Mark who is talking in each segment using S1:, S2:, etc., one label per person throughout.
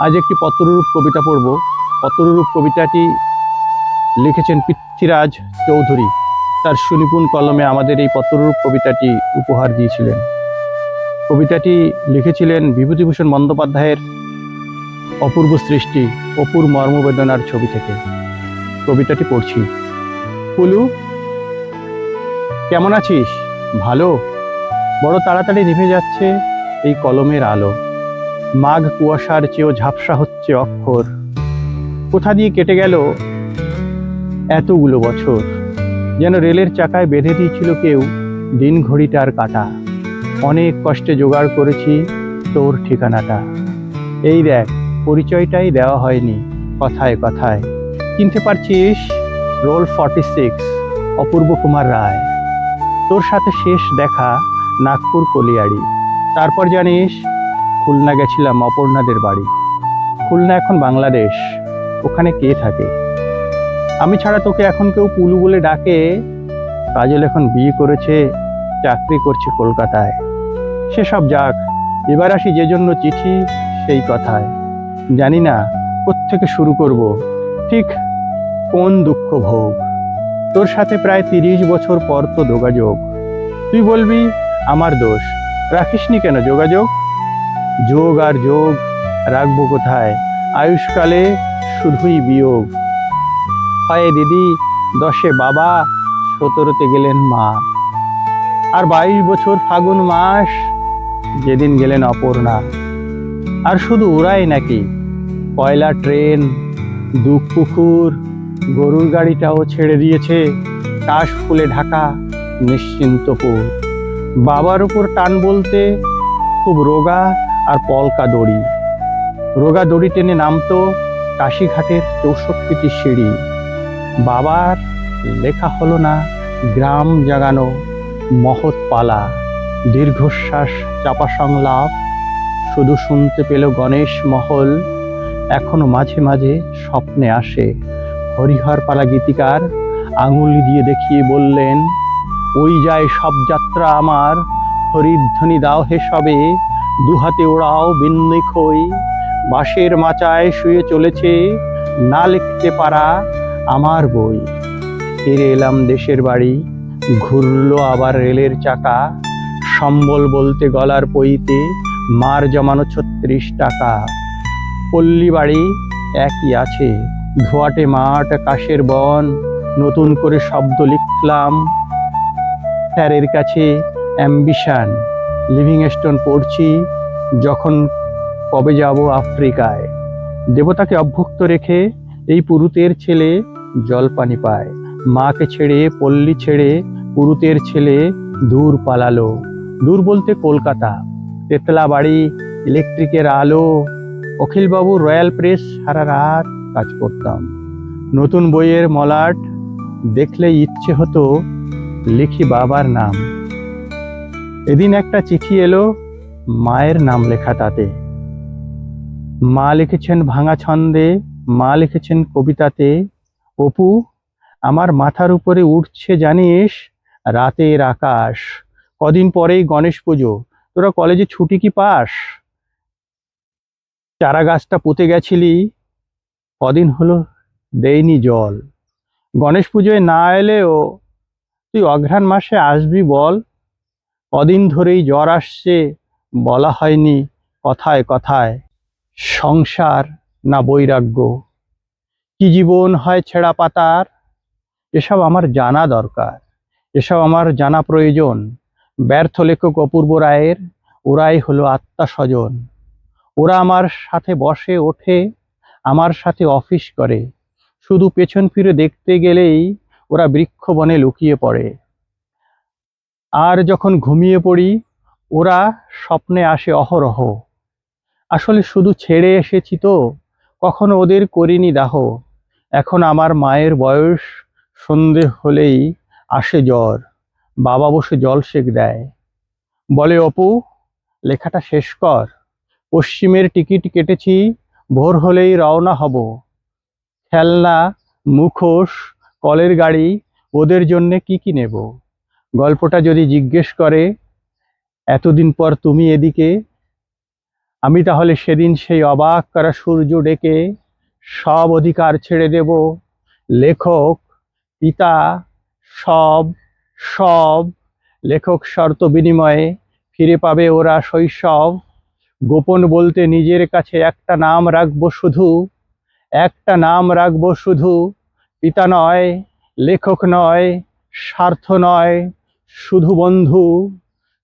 S1: আজ একটি পত্ররূপ কবিতা পড়ব। পত্ররূপ কবিতাটি লিখেছেন পৃথ্বীরাজ চৌধুরী। তার সুনিপুণ কলমে আমাদের এই পত্ররূপ কবিতাটি উপহার দিয়েছিলেন। কবিতাটি লিখেছিলেন বিভূতিভূষণ বন্দ্যোপাধ্যায়ের অপূর্ব সৃষ্টি অপুর মর্মবেদনার ছবি থেকে। কবিতাটি পড়ছি। পুলু, কেমন আছিস? ভালো। বড় তাড়াতাড়ি নিভে যাচ্ছে এই কলমের আলো। মাঘ কুয়াশার চেয়েও ঝাপসা হচ্ছে অক্ষর। কোথা দিয়ে কেটে গেল এতগুলো বছর, যেন রেলের চাকায় বেঁধে দিয়েছিল কেউ দিন ঘড়িটার কাঁটা। অনেক কষ্টে জোগাড় করেছি তোর ঠিকানাটা। এই দেখ, পরিচয়টাই দেওয়া হয়নি কথায় কথায়। চিনতে পারছিস? রোল 46, অপূর্ব কুমার রায়। তোর সাথে শেষ দেখা নাগপুর কলিয়াড়ি। তারপর জানিস খুলনা গেছিলাম অপর্ণাদের বাড়ি। খুলনা এখন বাংলাদেশ, ওখানে কে থাকে? আমি ছাড়া তোকে এখন কেউ পুলু বলে ডাকে। কাজল এখন বিয়ে করেছে, চাকরি করছে কলকাতায়। সেসব যাক, এবার আসি যে জন্য চিঠি সেই কথায়। জানি না কোত্থেকে শুরু করব, ঠিক কোন দুঃখ ভোগ। তোর সাথে প্রায় 30 বছর পর তো যোগাযোগ। তুই বলবি আমার দোষ, রাখিসনি কেন যোগাযোগ? যোগ আর যোগ রাখবো কোথায়? আয়ুষ্কালে শুধুই বিয়োগ। হয় দিদি, 10-এ বাবা, 17-তে গেলেন মা। আর 22 বছর ফাগুন মাস, যেদিন গেলেন অপর্ণা। আর শুধু ওরাই নাকি, কয়লা ট্রেন, দুঃখ পুকুর, গরুর গাড়িটাও ছেড়ে দিয়েছে কাশ ফুলে ঢাকা নিশ্চিন্তপুর। বাবার উপর টান বলতে খুব রোগা আর পলকা দড়ি। রোগা দড়ি টেনে নামতো কাশীঘাটের 64টি সিঁড়ি। বাবার লেখা হলো না গ্রাম জাগানো মহৎ পালা। দীর্ঘশ্বাস চাপা সংলাপ শুধু শুনতে পেল গণেশ মহল। এখনো মাঝে মাঝে স্বপ্নে আসে হরিহর পালা গীতিকার আঙুল দিয়ে দেখিয়ে বললেন, ওই যায় সব যাত্রা আমার, হরিধ্বনি দাও হে সবে, দুহাতে ওড়াও বিন্নি খই। বাঁশের মাচায় শুয়ে চলেছে না লিখতে পারা আমার বই। ফিরে এলাম দেশের বাড়ি, ঘুরলো আবার রেলের চাকা। সম্বল বলতে গলার পইতে মার জমানো 36 টাকা। পল্লী বাড়ি একই আছে, ধোয়াটে মাঠ, কাশের বন। নতুন করে শব্দ লিখলাম স্যারের কাছে অ্যাম্বিশন। লিভিংস্টোন পড়ছি যখন কবে যাব আফ্রিকায়। দেবতাকে অভ্যুক্ত রেখে এই পুরুতের ছেলে জলপানি পায়। মাকে ছেড়ে, পল্লী ছেড়ে পুরুতের ছেলে দূর পালালো। দূর বলতে কলকাতা। তেতলা বাড়ি, ইলেকট্রিকের আলো। অখিলবাবু রয়্যাল প্রেস সারা রাত কাজ করতাম। নতুন বইয়ের মলাট দেখলেই ইচ্ছে হতো লিখি বাবার নাম। এদিন একটা চিঠি এলো, মায়ের নাম লেখা তাতে। মা লিখেছেন ভাঙা ছন্দে, মা লিখেছেন কবিতাতে, অপু, আমার মাথার উপরে উঠছে জানিস রাতের আকাশ। কদিন পরেই গণেশ পুজো, তোরা কলেজে ছুটি কি পাস? চারা গাছটা পুঁতে গেছিলি, কদিন হলো দেয়নি জল। গণেশ পুজোয় না এলেও তুই অঘ্রাণ মাসে আসবি বল। কদিন ধরেই জ্বর আসছে, বলা হয়নি কথায় কথায়। সংসার না বৈরাগ্য, কি জীবন হয় ছেঁড়া পাতার। এসব আমার জানা দরকার, এসব আমার জানা প্রয়োজন। ব্যর্থ লেখক অপূর্ব রায়ের ওরাই হলো আত্মা স্বজন। ওরা আমার সাথে বসে ওঠে, আমার সাথে অফিস করে। শুধু পেছন ফিরে দেখতে গেলেই ওরা বৃক্ষ বনে লুকিয়ে পড়ে। আর যখন ঘুমিয়ে পড়ি ওরা স্বপ্নে আসে অহরহ। আসলে শুধু ছেড়ে এসেছি তো, কখনো ওদের করিনি দাহ। এখন আমার মায়ের বয়স, সন্ধে হলেই আসে জ্বর। বাবা বসে জল সেক দেয়, বলে অপু লেখাটা শেষ কর। পশ্চিমের টিকিট কেটেছি, ভোর হলেই রওনা হব। খেলনা, মুখোশ, কলের গাড়ি, ওদের জন্যে কি কি নেব। গল্পটা যদি জিজ্ঞেস করে এতদিন পর তুমি এদিকে, আমি তাহলে সেদিন সেই অবাক করা সূর্য ডেকে সব অধিকার ছেড়ে দেব। লেখক, পিতা, সব, সব। লেখক শর্ত বিনিময়ে ফিরে পাবে ওরা শৈশব। গোপন বলতে নিজের কাছে একটা নাম রাখবো শুধু, একটা নাম রাখবো শুধু। পিতা নয়, লেখক নয়, স্বার্থ নয়, শুধু বন্ধু।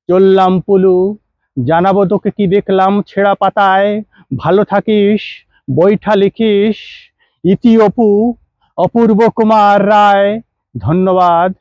S1: চললাম পুলু, জানাবো তোকে কি দেখলাম ছেঁড়া পাতায়। ভালো থাকিস, বইটা লিখিস। ইতি অপু, অপূর্ব কুমার রায়। ধন্যবাদ।